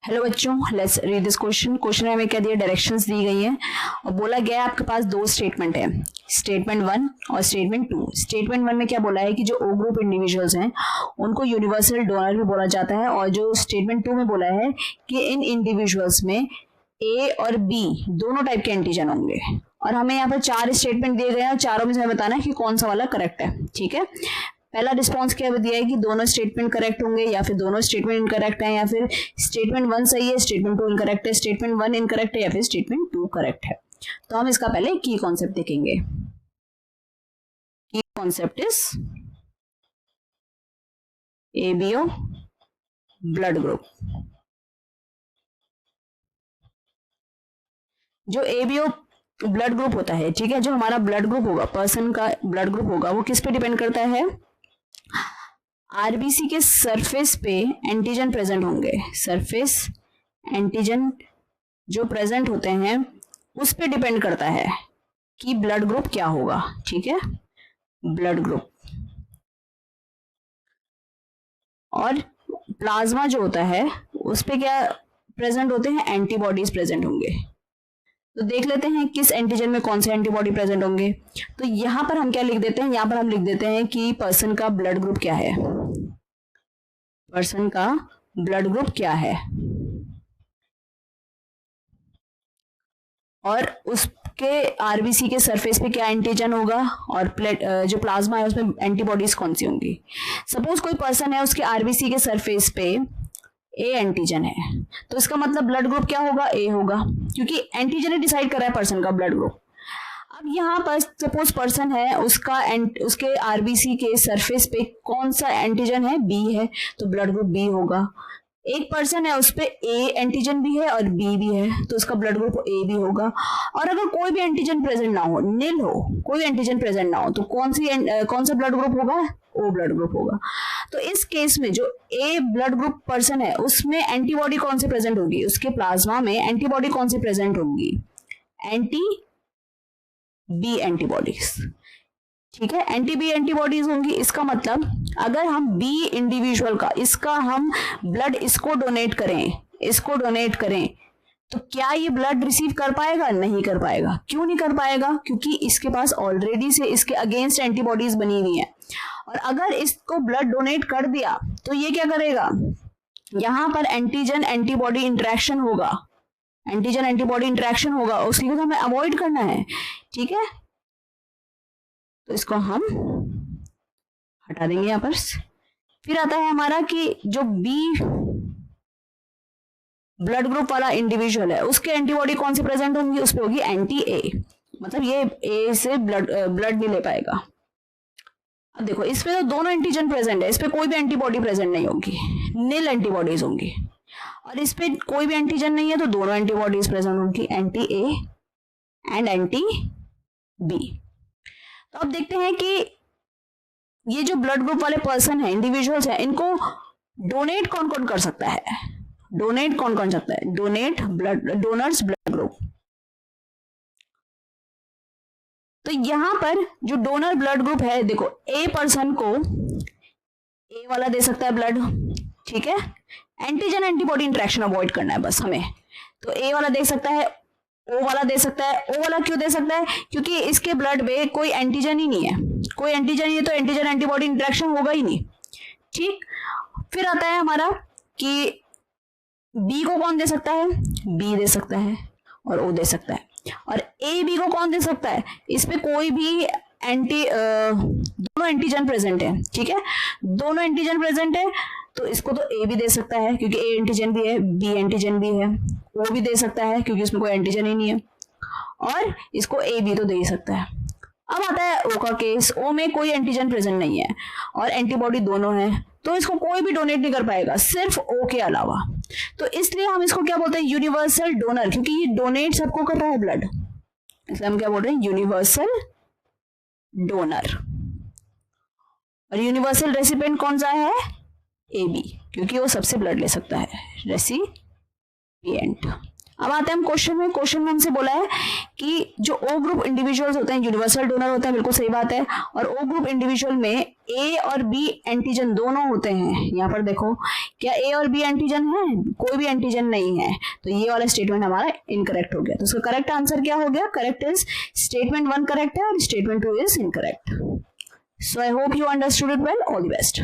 Hello बच्चों, let's read this question. Question में हमें क्या दिया, डायरेक्शंस दी गई हैं और बोला गया है आपके पास दो स्टेटमेंट है, स्टेटमेंट 1 और स्टेटमेंट 2। स्टेटमेंट 1 में क्या बोला है कि जो ओ ग्रुप इंडिविजुअल्स हैं उनको यूनिवर्सल डोनर भी बोला जाता है, और जो स्टेटमेंट 2 में बोला है कि इन इंडिविजुअल्स में ए और बी दोनों टाइप के एंटीजन होंगे। और हमें यहाँ पर 4 स्टेटमेंट दिए गए हैं और चारों में से हमें बताना है कि कौन सा वाला करेक्ट है। ठीक है, पहला रिस्पॉन्स क्या दिया है कि दोनों स्टेटमेंट करेक्ट होंगे, या फिर दोनों स्टेटमेंट इनकरेक्ट है, या फिर स्टेटमेंट 1 सही है, स्टेटमेंट 2 इनकरेक्ट है, स्टेटमेंट 1 इनकरेक्ट है, या फिर स्टेटमेंट 2 करेक्ट है। तो हम इसका पहले की कॉन्सेप्ट देखेंगे। की concept is ABO blood group. जो एबीओ ब्लड ग्रुप होता है, ठीक है, जो हमारा ब्लड ग्रुप होगा, पर्सन का ब्लड ग्रुप होगा, वो किस पे डिपेंड करता है, आरबीसी के सरफेस पे एंटीजन प्रेजेंट होंगे। सरफेस एंटीजन जो प्रेजेंट होते हैं उस पे डिपेंड करता है कि ब्लड ग्रुप क्या होगा। ठीक है, ब्लड ग्रुप। और प्लाज्मा जो होता है उस पे क्या प्रेजेंट होते हैं, एंटीबॉडीज प्रेजेंट होंगे। तो देख लेते हैं किस एंटीजन में कौन से एंटीबॉडी प्रेजेंट होंगे। तो यहां पर हम क्या लिख देते हैं, यहां पर हम लिख देते हैं कि पर्सन का ब्लड ग्रुप क्या है, पर्सन का ब्लड ग्रुप क्या है, और उसके आरबीसी के सरफेस पे क्या एंटीजन होगा, और जो प्लाज्मा है उसमें एंटीबॉडीज कौन सी होंगी। सपोज कोई पर्सन है, उसके आरबीसी के सरफेस पे ए एंटीजन है, तो इसका मतलब ब्लड ग्रुप क्या होगा, ए होगा, क्योंकि एंटीजन ने डिसाइड करा है पर्सन का ब्लड ग्रुप। अब यहाँ पर सपोज पर्सन है, उसके आरबीसी के सरफेस पे कौन सा एंटीजन है, बी है, तो ब्लड ग्रुप बी होगा। एक पर्सन है, उस पे ए एंटीजन भी है और बी भी है, तो उसका ब्लड ग्रुप ए भी होगा। और अगर कोई भी एंटीजन प्रेजेंट ना हो, नील हो, कोई एंटीजन प्रेजेंट ना हो, तो कौन सा ब्लड ग्रुप होगा, ओ ब्लड ग्रुप होगा। तो इस केस में जो ए ब्लड ग्रुप पर्सन है उसमें एंटीबॉडी कौन सी प्रेजेंट होगी, उसके प्लाज्मा में एंटीबॉडी कौन सी प्रेजेंट होगी, एंटी बी एंटीबॉडीज। ठीक है, एंटी बी एंटीबॉडीज होंगी। इसका मतलब अगर हम बी इंडिविजुअल का इसका हम ब्लड इसको डोनेट करें तो क्या ये ब्लड रिसीव कर पाएगा, नहीं कर पाएगा। क्यों नहीं कर पाएगा, क्योंकि इसके पास ऑलरेडी से इसके अगेंस्ट एंटीबॉडीज बनी हुई हैं। और अगर इसको ब्लड डोनेट कर दिया तो ये क्या करेगा, यहां पर एंटीजन एंटीबॉडी इंटरेक्शन होगा, एंटीजन एंटीबॉडी इंटरेक्शन होगा, उसकी को हमें अवॉइड करना है। ठीक है, तो इसको हम हटा देंगे यहां पर। फिर आता है हमारा कि जो बी ब्लड ग्रुप वाला इंडिविजुअल है उसके एंटीबॉडी कौन सी प्रेजेंट होंगी, उस पर होगी एंटी ए, मतलब ये ए से ब्लड नहीं ले पाएगा। अब देखो, इस पे तो दोनों एंटीजन प्रेजेंट है, इस पे कोई भी एंटीबॉडी प्रेजेंट नहीं होगी, नील एंटीबॉडीज होंगी। और इस पे कोई भी एंटीजन नहीं है तो दोनों एंटीबॉडीज प्रेजेंट होंगी, anti A and anti B. तो अब देखते हैं कि ये जो ब्लड ग्रुप वाले पर्सन है, इंडिविजुअल्स है, इनको डोनेट कौन कौन कर सकता है, डोनेट कौन कौन सकता है, donate blood, donors blood group. तो यहां पर जो डोनर ब्लड ग्रुप है, देखो ए पर्सन को ए वाला दे सकता है ब्लड, ठीक है, एंटीजन एंटीबॉडी इंटरेक्शन अवॉइड करना है बस हमें। तो ए वाला दे सकता है, ओ वाला दे सकता है। ओ वाला क्यों दे सकता है, क्योंकि इसके ब्लड में कोई एंटीजन ही नहीं है, कोई एंटीजन नहीं है तो एंटीजन एंटीबॉडी इंटरेक्शन होगा ही नहीं। ठीक, फिर आता है हमारा कि बी को कौन दे सकता है, बी दे सकता है और ओ दे सकता है। और ए बी को कौन दे सकता है, इस पे कोई भी दोनों एंटीजन प्रेजेंट है। ठीक है, दोनों एंटीजन प्रेजेंट है तो इसको तो ए भी दे सकता है क्योंकि ए एंटीजन भी है, बी एंटीजन भी है। ओ भी दे सकता है क्योंकि इसमें कोई एंटीजन ही नहीं है, और इसको ए भी तो दे ही सकता है। अब आता है ओ का केस, ओ में कोई एंटीजन प्रेजेंट नहीं है और एंटीबॉडी दोनों है, तो इसको कोई भी डोनेट नहीं कर पाएगा सिर्फ ओ के अलावा। तो इसलिए हम इसको क्या बोलते हैं, यूनिवर्सल डोनर, क्योंकि ये डोनेट सबको कर रहा है ब्लड, इसलिए हम क्या बोल रहे हैं, यूनिवर्सल डोनर। और यूनिवर्सल रेसिपिएंट कौन सा है, ए बी, क्योंकि वो सबसे ब्लड ले सकता है, रेसिपिएंट। अब आते हैं हम क्वेश्चन में। क्वेश्चन में हमसे बोला है कि जो ओ ग्रुप इंडिविजुअल्स होते हैं यूनिवर्सल डोनर होते हैं, बिल्कुल सही बात है, और ओ ग्रुप इंडिविजुअल में ए और बी एंटीजन दोनों होते हैं। यहाँ पर देखो क्या ए और बी एंटीजन है? कोई भी एंटीजन नहीं है, तो ये वाला स्टेटमेंट हमारा इनकरेक्ट हो गया। तो उसका करेक्ट आंसर क्या हो गया? करेक्ट इज स्टेटमेंट 1 करेक्ट है और statement 2 is incorrect. So I hope you understood it well. All the best.